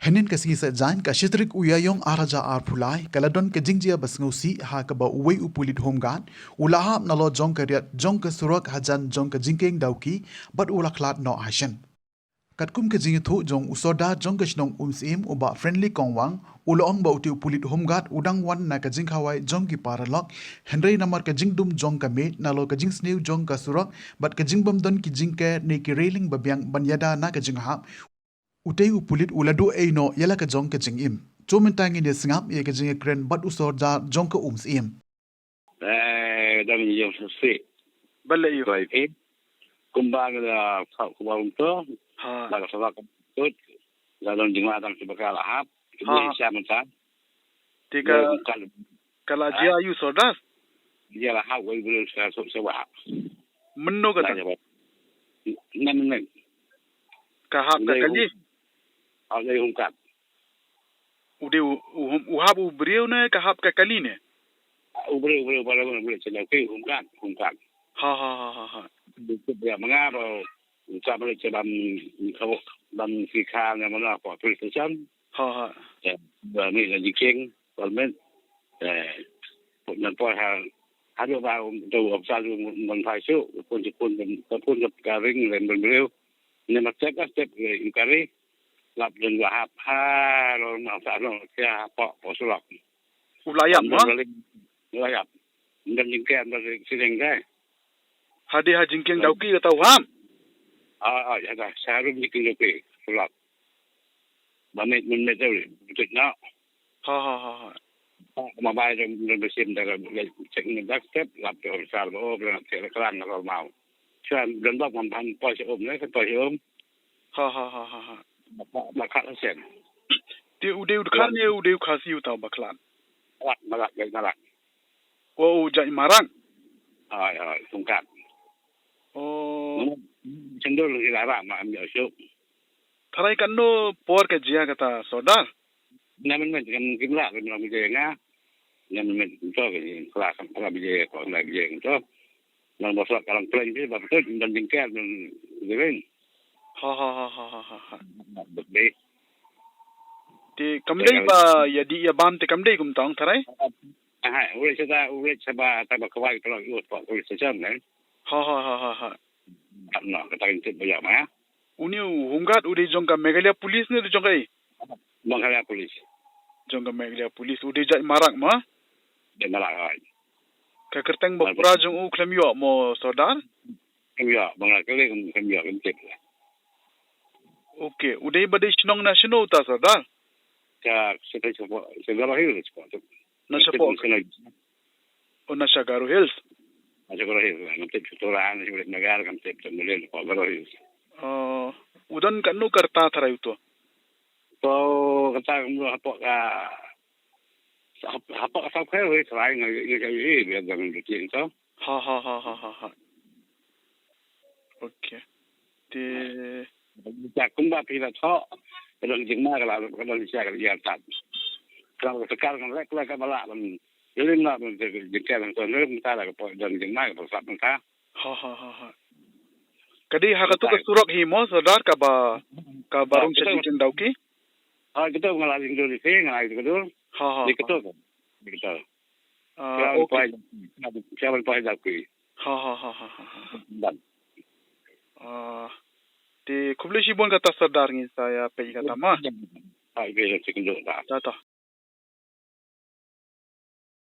Hanin kasi sa jain ka shitrik uyayong araja arpulai kaladon ke jingjia basngausi ha ka ba uwei upulit homgan ulahap na lo jong kariat jong ka surak hajan jong ka jingkeng dauki bat ulaklat no ashen. Katkum ke jingi thu jong usoda jong ka shnong umsim uba friendly kongwang uloong ba uti upulit homgat udang wan na ka jingkhawai jong ki paralok henry namar ka jingdum jong ka met na lo ka jingsneu jong ka surak bat ka jingbam don ki jingke ne ki railing babyang banyada na ka jinghap utei upulit uladu eino yala ka jong ka jing im chumentang ni singap ye ka jing kren bat usor ja jong ka ums im dan yung sasi bala iyo kumbaga da kubang to ha daga sa tut dalam jingwa tang sibakala hap ini siya man sa tika kala jia ayu sodas dia lah hap wei bulu sa wa menno kata nan kahap ka kali ay hungkat ude uhab ubriu ne kahap ka kali ne ubre para ubre sa ke hungkat ha dia mengapa sa balik sa bam si khang na mana ko precision ha và mình là jikeng còn men cũng là coi hàng hai đứa vào đầu học sao mình phải số quân gặp cà ring lên bên bêu nhưng mà chắc về cà ring lập đường và hạp ha rồi mà sao rồi kia bỏ số lọc ulayam ma ulayam dan jingkeng dari sini kan hadi ha jingkeng dauki ka tau ham ya dah saya rum jikeng dauki số lọc mà mình rồi được nó ha mà bay rồi xem đây là chạy mình đắc step lập rồi sao mà ôm là thế là cái ăn nó màu cho nên gần đó mình thành coi sẽ ôm đấy cái coi ôm ha mà khát nó xem ti ude khar ne ude khasi utau baklan quạt mà lại o jai marang không cạn o chân đôi là cái bạn mà em nhớ số tharai kanno por ka jia kata sodar nên mình cái lạ mình làm gì nghe nên mình cho cái lạ không làm gì còn làm gì cho nên một số cái plan chứ mà tôi mình định cái mình gì ha được đi ti kamdei ba yadi ya bam te kamdei kum tong tharai udah coba tambah kawai kalau ikut pak polis sejam kan ha no kata itu banyak mah uni hungat ude jongka Meghalaya police ne jongkai Meghalaya polis jongka Meghalaya police ude jai marak ma de marak ka kerteng ba pura jong u klemyo mo sodar kemyo bangal kele kemyo kemtip okay ude bade shnong national ta sodar ka segala hills na sapo o na Sagaro Hills segala hills kemtip turan hidup negara kemtip temulen segala hills udan kanu karta tharai to kata kamu apa asal kau itu selain itu biar jangan rutin so ha okay tiจากคุณบ้าพี่ละท้อกำลังจริงมากแล้วกำลังจะกันยาตัดkalau sekarang lek kan malahมันเรื่องน่ะมันจะจะแก้ทางตัวเรื่องตาแล้วก็ปล่อยดันจริงมากกับสัตว์มันค่ะha kadi ha katu ka surak hi mo sodar ka barung chajing dauki kita ngalih dulu sih ngalih dulu ha kita siapa pay dauki ha dan ti kubli shibon kata sodar ngi saya pe kata ma ai be chicken do ta